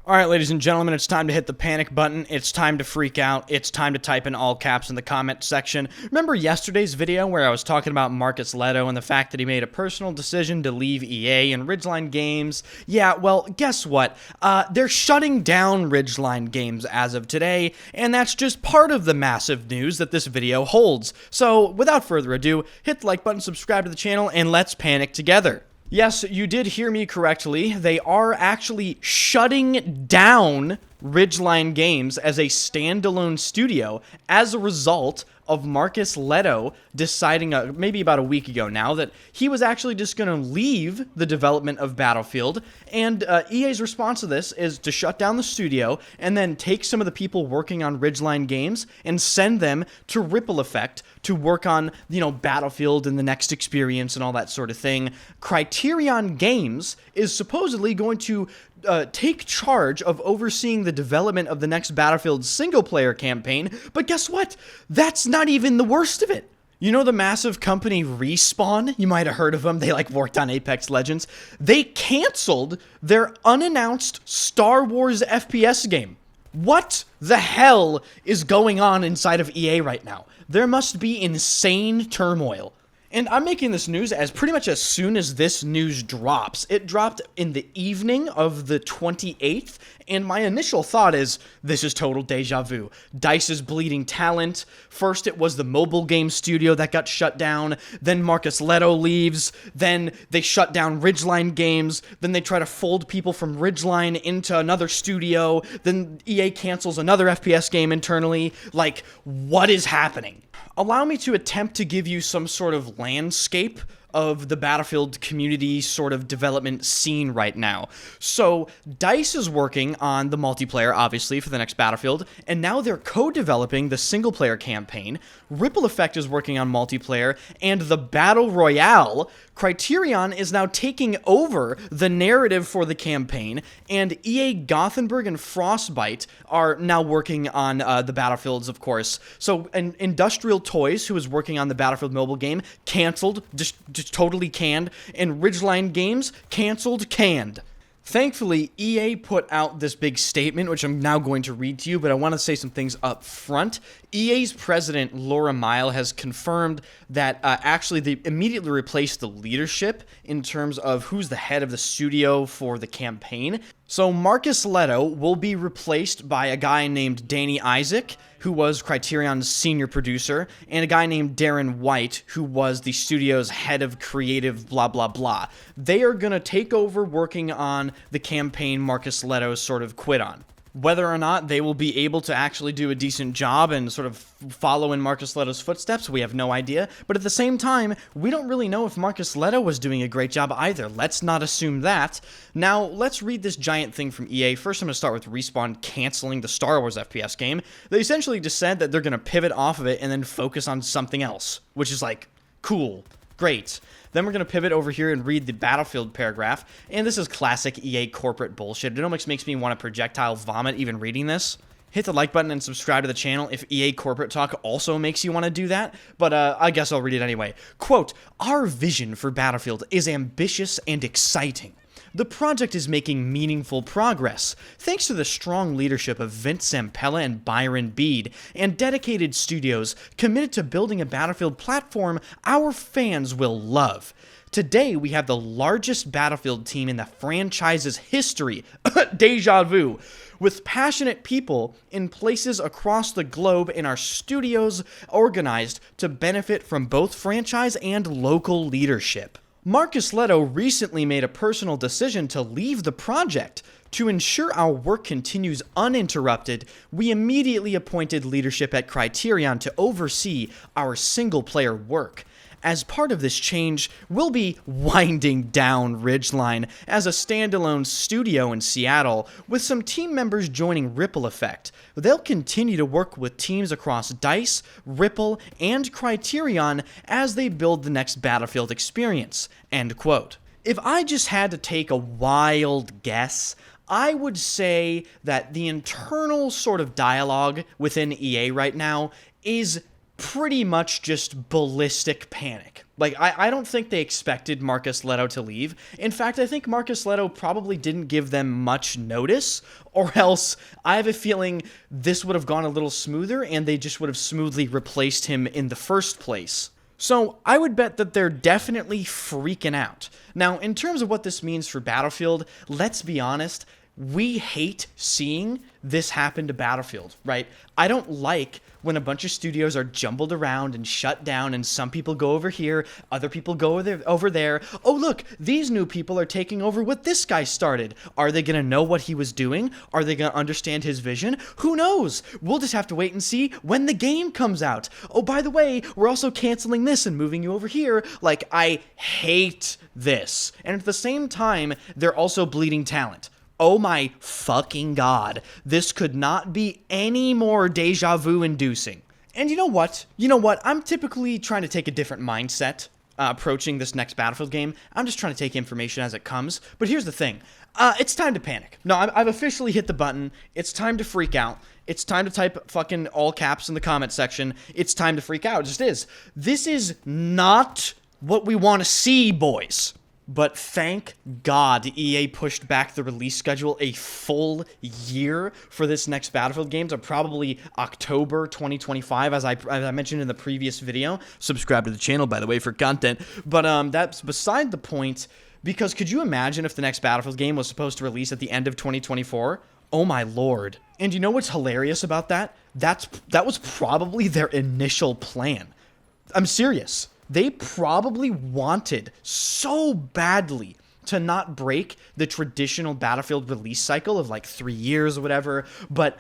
Alright, ladies and gentlemen, it's time to hit the panic button. It's time to freak out. It's time to type in all caps in the comment section. Remember yesterday's video where I was talking about Marcus Leto and the fact that he made a personal decision to leave EA and Ridgeline Games? Yeah, well, guess what? They're shutting down Ridgeline Games as of today, and that's just part of the massive news that this video holds. So, without further ado, hit the like button, subscribe to the channel, and let's panic together. Yes, you did hear me correctly. They are actually shutting down Ridgeline Games as a standalone studio as a result of Marcus Leto deciding maybe about a week ago now that he was actually just going to leave the development of Battlefield, and EA's response to this is to shut down the studio and then take some of the people working on Ridgeline Games and send them to Ripple Effect to work on, Battlefield and the next experience and all that sort of thing. Criterion Games is supposedly going to take charge of overseeing the development of the next Battlefield single-player campaign, but guess what? That's not even the worst of it. You know the massive company Respawn? You might have heard of them. They worked on Apex Legends. They canceled their unannounced Star Wars FPS game. What the hell is going on inside of EA right now? There must be insane turmoil. And I'm making this news as pretty much as soon as this news drops. It dropped in the evening of the 28th, and my initial thought is, this is total deja vu. DICE is bleeding talent. First it was the mobile game studio that got shut down, then Marcus Leto leaves, then they shut down Ridgeline Games, then they try to fold people from Ridgeline into another studio, then EA cancels another FPS game internally. What is happening? Allow me to attempt to give you some sort of landscape of the Battlefield community sort of development scene right now. So, DICE is working on the multiplayer, obviously, for the next Battlefield, and now they're co-developing the single-player campaign. Ripple Effect is working on multiplayer, and the Battle Royale. Criterion is now taking over the narrative for the campaign, and EA Gothenburg and Frostbite are now working on the Battlefields, of course. So, Industrial Toys, who is working on the Battlefield mobile game, canceled, just totally canned, and Ridgeline Games, canceled, canned. Thankfully, EA put out this big statement, which I'm now going to read to you, but I want to say some things up front. EA's president, Laura Mile, has confirmed that actually they immediately replaced the leadership in terms of who's the head of the studio for the campaign. So Marcus Leto will be replaced by a guy named Danny Isaac, who was Criterion's senior producer, and a guy named Darren White, who was the studio's head of creative blah blah blah. They are going to take over working on the campaign Marcus Leto sort of quit on. Whether or not they will be able to actually do a decent job and sort of follow in Marcus Leto's footsteps, we have no idea. But at the same time, we don't really know if Marcus Leto was doing a great job either. Let's not assume that. Now, let's read this giant thing from EA. First, I'm going to start with Respawn canceling the Star Wars FPS game. They essentially just said that they're going to pivot off of it and then focus on something else, which is cool. Great. Then we're going to pivot over here and read the Battlefield paragraph, and this is classic EA corporate bullshit. It almost makes me want to projectile vomit even reading this. Hit the like button and subscribe to the channel if EA corporate talk also makes you want to do that, but I guess I'll read it anyway. Quote, "Our vision for Battlefield is ambitious and exciting. The project is making meaningful progress, thanks to the strong leadership of Vince Zampella and Byron Bede, and dedicated studios committed to building a Battlefield platform our fans will love. Today, we have the largest Battlefield team in the franchise's history, deja vu, with passionate people in places across the globe in our studios organized to benefit from both franchise and local leadership. Marcus Leto recently made a personal decision to leave the project. To ensure our work continues uninterrupted, we immediately appointed leadership at Criterion to oversee our single-player work. As part of this change, we'll be winding down Ridgeline as a standalone studio in Seattle, with some team members joining Ripple Effect. They'll continue to work with teams across DICE, Ripple, and Criterion as they build the next Battlefield experience." End quote. If I just had to take a wild guess, I would say that the internal sort of dialogue within EA right now is pretty much just ballistic panic. Like, I don't think they expected Marcus Leto to leave. In fact, I think Marcus Leto probably didn't give them much notice, or else I have a feeling this would have gone a little smoother and they just would have smoothly replaced him in the first place. So I would bet that they're definitely freaking out. Now, in terms of what this means for Battlefield, let's be honest, we hate seeing this happen to Battlefield, right? I don't like when a bunch of studios are jumbled around and shut down and some people go over here, other people go over there. Oh, look, these new people are taking over what this guy started. Are they going to know what he was doing? Are they going to understand his vision? Who knows? We'll just have to wait and see when the game comes out. Oh, by the way, we're also canceling this and moving you over here. Like, I hate this. And at the same time, they're also bleeding talent. Oh my fucking god. This could not be any more deja vu inducing. And you know what? I'm typically trying to take a different mindset approaching this next Battlefield game. I'm just trying to take information as it comes. But here's the thing. It's time to panic. No, I've officially hit the button. It's time to freak out. It's time to type fucking all caps in the comment section. It's time to freak out. It just is. This is not what we want to see, boys. But thank God EA pushed back the release schedule a full year for this next Battlefield game to probably October 2025, as I mentioned in the previous video. Subscribe to the channel, by the way, for content. But that's beside the point, because could you imagine if the next Battlefield game was supposed to release at the end of 2024? Oh my lord. And you know what's hilarious about that? That was probably their initial plan. I'm serious. They probably wanted so badly to not break the traditional Battlefield release cycle of like 3 years or whatever, but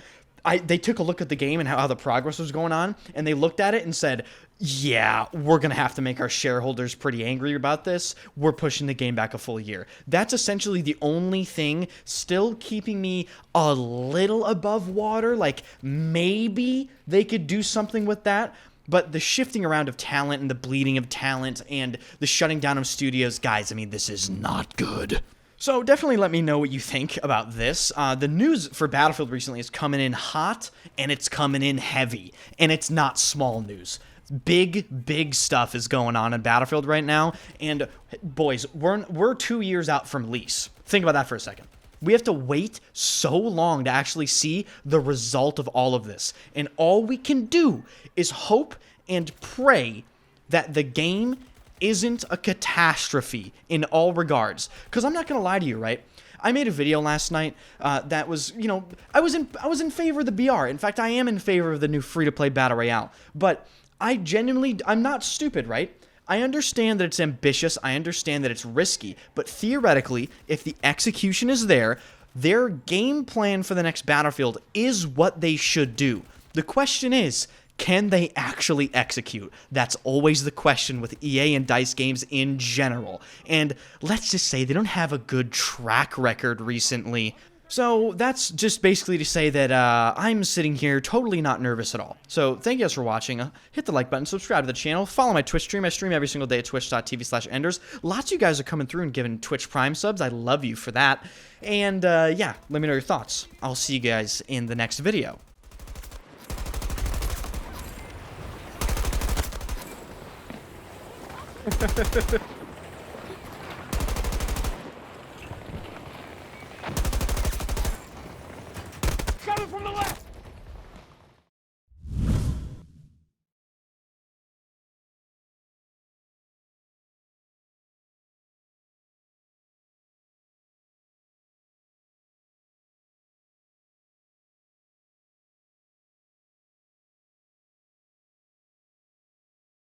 they took a look at the game and how the progress was going on, and they looked at it and said, yeah, we're going to have to make our shareholders pretty angry about this. We're pushing the game back a full year. That's essentially the only thing still keeping me a little above water. Like, maybe they could do something with that. But the shifting around of talent and the bleeding of talent and the shutting down of studios, guys, I mean, this is not good. So definitely let me know what you think about this. The news for Battlefield recently is coming in hot, and it's coming in heavy, and it's not small news. Big stuff is going on in Battlefield right now, and boys, we're 2 years out from release. Think about that for a second. We have to wait so long to actually see the result of all of this. And all we can do is hope and pray that the game isn't a catastrophe in all regards. Because I'm not going to lie to you, right? I made a video last night that was, I was in favor of the BR. In fact, I am in favor of the new free-to-play Battle Royale. But I'm not stupid, right? I understand that it's ambitious, I understand that it's risky, but theoretically, if the execution is there, their game plan for the next Battlefield is what they should do. The question is, can they actually execute? That's always the question with EA and DICE games in general. And let's just say they don't have a good track record recently. So that's just basically to say that I'm sitting here totally not nervous at all. So thank you guys for watching. Hit the like button, subscribe to the channel, follow my Twitch stream. I stream every single day at twitch.tv/enders. Lots of you guys are coming through and giving Twitch Prime subs. I love you for that. And yeah, let me know your thoughts. I'll see you guys in the next video.